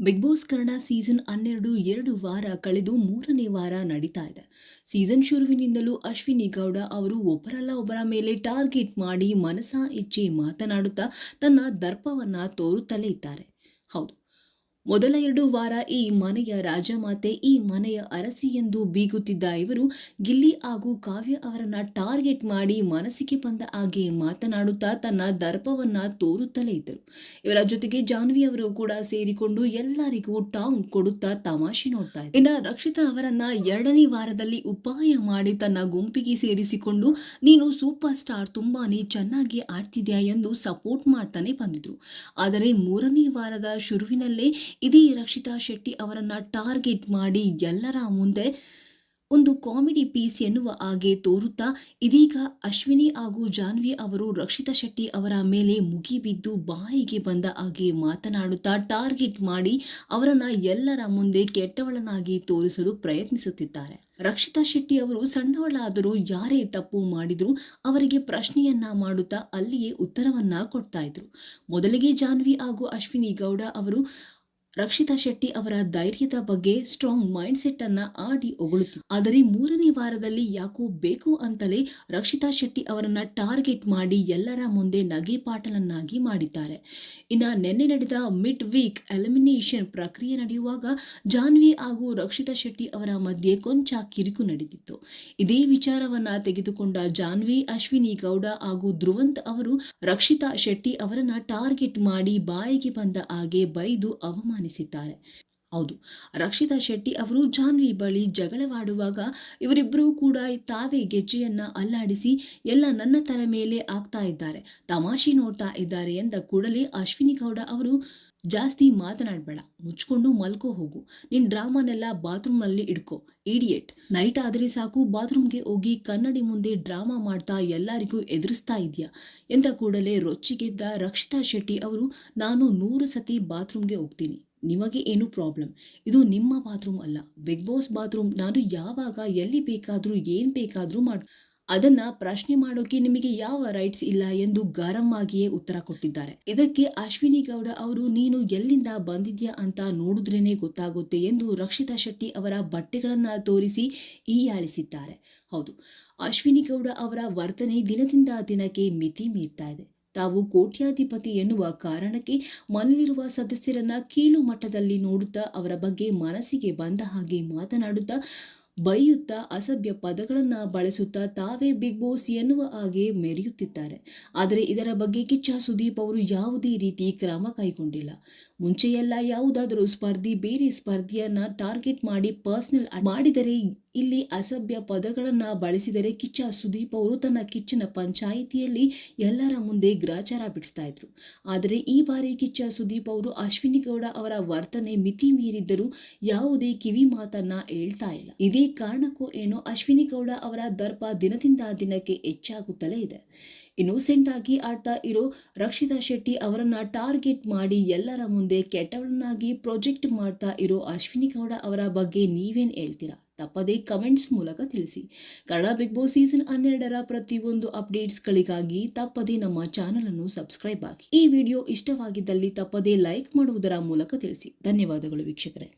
Big boss Kannada season 12 2 ವಾರ ಕಳೆದು 3ನೇ ವಾರ ನಡೀತಾ ಇದೆ. ಸೀಸನ್ ಶುರುವಿನಿಂದಲೂ ಅಶ್ವಿನಿ ಗೌಡ ಅವರು ಒಬ್ಬರಲ್ಲ ಒಬ್ಬರ ಮೇಲೆ ಟಾರ್ಗೆಟ್ ಮಾಡಿ ಮನಸಾ ಇಚ್ಛೆ ಮಾತನಾಡುತ್ತಾ ತನ್ನ ದರ್ಪವನ್ನ ತೋರುತ್ತಲೇ ಇದ್ದಾರೆ. ಹೌದು, ಮೊದಲ 2 ವಾರ ಈ ಮನೆಯ ರಾಜಮಾತೆ, ಈ ಮನೆಯ ಅರಸಿ ಎಂದು ಬೀಗುತ್ತಿದ್ದ ಇವರು ಗಿಲ್ಲಿ ಹಾಗೂ ಕಾವ್ಯ ಅವರನ್ನ ಟಾರ್ಗೆಟ್ ಮಾಡಿ ಮನಸ್ಸಿಗೆ ಬಂದ ಹಾಗೆ ಮಾತನಾಡುತ್ತಾ ತನ್ನ ದರ್ಪವನ್ನ ತೋರುತ್ತಲೇ ಇದ್ದರು. ಇವರ ಜೊತೆಗೆ ಜಾನ್ವಿ ಅವರು ಕೂಡ ಸೇರಿಕೊಂಡು ಎಲ್ಲರಿಗೂ ಟಾಂಗ್ ಕೊಡುತ್ತಾ ತಮಾಷೆ ನೋಡ್ತಾ ಇದ್ದಾರೆ. ಇನ್ನು ರಕ್ಷಿತಾ ಅವರನ್ನ 2ನೇ ವಾರದಲ್ಲಿ ಉಪಾಯ ಮಾಡಿ ತನ್ನ ಗುಂಪಿಗೆ ಸೇರಿಸಿಕೊಂಡು ನೀನು ಸೂಪರ್ ಸ್ಟಾರ್, ತುಂಬಾನೇ ಚೆನ್ನಾಗಿ ಆಡ್ತಿದ್ಯಾ ಎಂದು ಸಪೋರ್ಟ್ ಮಾಡ್ತಾನೆ ಬಂದಿದ್ರು. ಆದರೆ 3ನೇ ವಾರದ ಶುರುವಿನಲ್ಲೇ ಇದೇ ರಕ್ಷಿತಾ ಶೆಟ್ಟಿ ಅವರನ್ನ ಟಾರ್ಗೆಟ್ ಮಾಡಿ ಎಲ್ಲರ ಮುಂದೆ ಒಂದು ಕಾಮಿಡಿ ಪೀಸ್ ಎನ್ನುವ ಹಾಗೆ ತೋರುತ್ತಾ ಇದೀಗ ಅಶ್ವಿನಿ ಹಾಗೂ ಜಾನ್ವಿ ಅವರು ರಕ್ಷಿತಾ ಶೆಟ್ಟಿ ಅವರ ಮೇಲೆ ಮುಗಿಬಿದ್ದು ಬಾಯಿಗೆ ಬಂದ ಹಾಗೆ ಮಾತನಾಡುತ್ತಾ ಟಾರ್ಗೆಟ್ ಮಾಡಿ ಅವರನ್ನ ಎಲ್ಲರ ಮುಂದೆ ಕೆಟ್ಟವಳನಾಗಿ ತೋರಿಸಲು ಪ್ರಯತ್ನಿಸುತ್ತಿದ್ದಾರೆ. ರಕ್ಷಿತಾ ಶೆಟ್ಟಿ ಅವರು ಸಣ್ಣವಳಾದರೂ ಯಾರೇ ತಪ್ಪು ಮಾಡಿದ್ರು ಅವರಿಗೆ ಪ್ರಶ್ನೆಯನ್ನ ಮಾಡುತ್ತಾ ಅಲ್ಲಿಯೇ ಉತ್ತರವನ್ನ ಕೊಡ್ತಾ ಇದ್ರು. ಮೊದಲಿಗೆ ಜಾನ್ವಿ ಹಾಗೂ ಅಶ್ವಿನಿ ಗೌಡ ಅವರು ರಕ್ಷಿತಾ ಶೆಟ್ಟಿ ಅವರ ಧೈರ್ಯದ ಬಗ್ಗೆ ಸ್ಟ್ರಾಂಗ್ ಮೈಂಡ್ ಸೆಟ್ ಅನ್ನ ಆಡಿ ಹೊಗಳುತ್ತಿದ್ದರು. ಆದರೆ 3ನೇ ವಾರದಲ್ಲಿ ಯಾಕೋ ಬೇಕು ಅಂತಲೇ ರಕ್ಷಿತಾ ಶೆಟ್ಟಿ ಅವರನ್ನ ಟಾರ್ಗೆಟ್ ಮಾಡಿ ಎಲ್ಲರ ಮುಂದೆ ನಗೆಪಾಟಲನ್ನಾಗಿ ಮಾಡಿದ್ದಾರೆ. ಇನ್ನು ನಿನ್ನೆ ನಡೆದ ಮಿಡ್ ವೀಕ್ ಎಲಿಮಿನೇಷನ್ ಪ್ರಕ್ರಿಯೆ ನಡೆಯುವಾಗ ಜಾನ್ವಿ ಹಾಗೂ ರಕ್ಷಿತಾ ಶೆಟ್ಟಿ ಅವರ ಮಧ್ಯೆ ಕೊಂಚ ಕಿರಿಕು ನಡೆದಿತ್ತು. ಇದೇ ವಿಚಾರವನ್ನ ತೆಗೆದುಕೊಂಡ ಜಾನ್ವಿ, ಅಶ್ವಿನಿ ಗೌಡ ಹಾಗೂ ಧ್ರುವಂತ್ ಅವರು ರಕ್ಷಿತಾ ಶೆಟ್ಟಿ ಅವರನ್ನ ಟಾರ್ಗೆಟ್ ಮಾಡಿ ಬಾಯಿಗೆ ಬಂದ ಹಾಗೆ ಬೈದು ಅವಮಾನಿಸಿದ್ದಾರೆ. ಹೌದು, ರಕ್ಷಿತಾ ಶೆಟ್ಟಿ ಅವರು ಜಾನ್ವಿ ಬಳಿ ಜಗಳವಾಡುವಾಗ ಇವರಿಬ್ಬರೂ ಕೂಡ ತಾವೇ ಗೆಜ್ಜೆಯನ್ನ ಅಲ್ಲಾಡಿಸಿ ಎಲ್ಲ ನನ್ನ ತಲೆ ಮೇಲೆ ಆಗ್ತಾ ಇದ್ದಾರೆ, ತಮಾಷೆ ನೋಡ್ತಾ ಇದ್ದಾರೆ ಎಂದ ಕೂಡಲೇ ಅಶ್ವಿನಿ ಗೌಡ ಅವರು ಜಾಸ್ತಿ ಮಾತನಾಡಬೇಡ, ಮುಚ್ಕೊಂಡು ಮಲ್ಕೋ ಹೋಗು, ನಿನ್ ಡ್ರಾಮಾನೆಲ್ಲ ಬಾತ್ರೂಮ್ನಲ್ಲಿ ಇಡ್ಕೋ, ಇಡಿಯೇಟ್, ನೈಟ್ ಆದರೆ ಸಾಕು ಬಾತ್ರೂಮ್ಗೆ ಹೋಗಿ ಕನ್ನಡಿ ಮುಂದೆ ಡ್ರಾಮಾ ಮಾಡ್ತಾ ಎಲ್ಲರಿಗೂ ಎದುರಿಸ್ತಾ ಇದೆಯಾ ಎಂದ ಕೂಡಲೇ ರೊಚ್ಚಿಗೆದ್ದ ರಕ್ಷಿತಾ ಶೆಟ್ಟಿ ಅವರು, ನಾನು 100 ಸತಿ ಬಾತ್ರೂಮ್ಗೆ ಹೋಗ್ತೀನಿ, ನಿಮಗೆ ಏನು ಪ್ರಾಬ್ಲಮ್? ಇದು ನಿಮ್ಮ ಬಾತ್ರೂಮ್ ಅಲ್ಲ, ಬಿಗ್ ಬಾಸ್ ಬಾತ್ರೂಮ್. ನಾನು ಯಾವಾಗ ಎಲ್ಲಿ ಬೇಕಾದರೂ ಏನು ಬೇಕಾದರೂ ಅದನ್ನ ಪ್ರಶ್ನೆ ಮಾಡೋಕೆ ನಿಮಗೆ ಯಾವ ರೈಟ್ಸ್ ಇಲ್ಲ ಎಂದು ಗರಂ ಆಗಿಯೇ ಉತ್ತರ ಕೊಟ್ಟಿದ್ದಾರೆ. ಇದಕ್ಕೆ ಅಶ್ವಿನಿ ಗೌಡ ಅವರು, ನೀನು ಎಲ್ಲಿಂದ ಬಂದಿದ್ಯಾ ಅಂತ ನೋಡಿದ್ರೇನೆ ಗೊತ್ತಾಗುತ್ತೆ ಎಂದು ರಕ್ಷಿತಾ ಶೆಟ್ಟಿ ಅವರ ಬಟ್ಟೆಗಳನ್ನ ತೋರಿಸಿ ಹೀಯಾಳಿಸಿದ್ದಾರೆ. ಹೌದು, ಅಶ್ವಿನಿ ಗೌಡ ಅವರ ವರ್ತನೆ ದಿನದಿಂದ ದಿನಕ್ಕೆ ಮಿತಿ ಮೀರ್ತಾ ಇದೆ. ತಾವು ಕೋಟ್ಯಾಧಿಪತಿ ಎನ್ನುವ ಕಾರಣಕ್ಕೆ ಮನೆಯಲ್ಲಿರುವ ಸದಸ್ಯರನ್ನ ಕೀಳು ಮಟ್ಟದಲ್ಲಿ ನೋಡುತ್ತಾ ಅವರ ಬಗ್ಗೆ ಮನಸ್ಸಿಗೆ ಬಂದ ಹಾಗೆ ಮಾತನಾಡುತ್ತಾ ಬೈಯುತ್ತಾ ಅಸಭ್ಯ ಪದಗಳನ್ನು ಬಳಸುತ್ತಾ ತಾವೇ ಬಿಗ್ ಬಾಸ್ ಎನ್ನುವ ಹಾಗೆ ಮೆರೆಯುತ್ತಿದ್ದಾರೆ. ಆದರೆ ಇದರ ಬಗ್ಗೆ ಕಿಚ್ಚ ಸುದೀಪ್ ಅವರು ಯಾವುದೇ ರೀತಿ ಕ್ರಮ ಕೈಗೊಂಡಿಲ್ಲ. ಮುಂಚೆಯೆಲ್ಲ ಯಾವುದಾದರೂ ಸ್ಪರ್ಧಿ ಬೇರೆ ಸ್ಪರ್ಧಿಯನ್ನ ಟಾರ್ಗೆಟ್ ಮಾಡಿ ಪರ್ಸನಲ್ ಮಾಡಿದರೆ, ಇಲ್ಲಿ ಅಸಭ್ಯ ಪದಗಳನ್ನು ಬಳಸಿದರೆ ಕಿಚ್ಚ ಸುದೀಪ್ ಅವರು ತನ್ನ ಕಿಚ್ಚನ ಪಂಚಾಯಿತಿಯಲ್ಲಿ ಎಲ್ಲರ ಮುಂದೆ ಗ್ರಾಚಾರ ಬಿಡಿಸ್ತಾ ಇದ್ರು. ಆದರೆ ಈ ಬಾರಿ ಕಿಚ್ಚ ಸುದೀಪ್ ಅವರು ಅಶ್ವಿನಿ ಗೌಡ ಅವರ ವರ್ತನೆ ಮಿತಿ ಮೀರಿದ್ದರೂ ಯಾವುದೇ ಕಿವಿ ಮಾತನ್ನ ಹೇಳ್ತಾ ಇಲ್ಲ. ಇದೇ ಕಾರಣಕ್ಕೂ ಏನೋ ಅಶ್ವಿನಿ ಗೌಡ ಅವರ ದರ್ಪ ದಿನದಿಂದ ದಿನಕ್ಕೆ ಹೆಚ್ಚಾಗುತ್ತಲೇ ಇದೆ. ಇನ್ನೋಸೆಂಟ್ ಆಗಿ ಆಡ್ತಾ ಇರೋ ರಕ್ಷಿತಾ ಶೆಟ್ಟಿ ಅವರನ್ನ ಟಾರ್ಗೆಟ್ ಮಾಡಿ ಎಲ್ಲರ ಮುಂದೆ ಕೆಟ್ಟವಳನ್ನಾಗಿ ಪ್ರೊಜೆಕ್ಟ್ ಮಾಡ್ತಾ ಇರೋ ಅಶ್ವಿನಿ ಗೌಡ ಅವರ ಬಗ್ಗೆ ನೀವೇನ್ ಹೇಳ್ತೀರಾ? ತಪ್ಪದೇ ಕಮೆಂಟ್ಸ್ ಮೂಲಕ ತಿಳಿಸಿ. ಕನ್ನಡ ಬಿಗ್ ಬಾಸ್ ಸೀಸನ್ 12ರ ಪ್ರತಿಯೊಂದು ಅಪ್ಡೇಟ್ಸ್ಗಳಿಗಾಗಿ ತಪ್ಪದೇ ನಮ್ಮ ಚಾನಲ್ ಅನ್ನು ಸಬ್ಸ್ಕ್ರೈಬ್ ಆಗಿ. ಈ ವಿಡಿಯೋ ಇಷ್ಟವಾಗಿದ್ದಲ್ಲಿ ತಪ್ಪದೇ ಲೈಕ್ ಮಾಡುವುದರ ಮೂಲಕ ತಿಳಿಸಿ. ಧನ್ಯವಾದಗಳು ವೀಕ್ಷಕರೇ.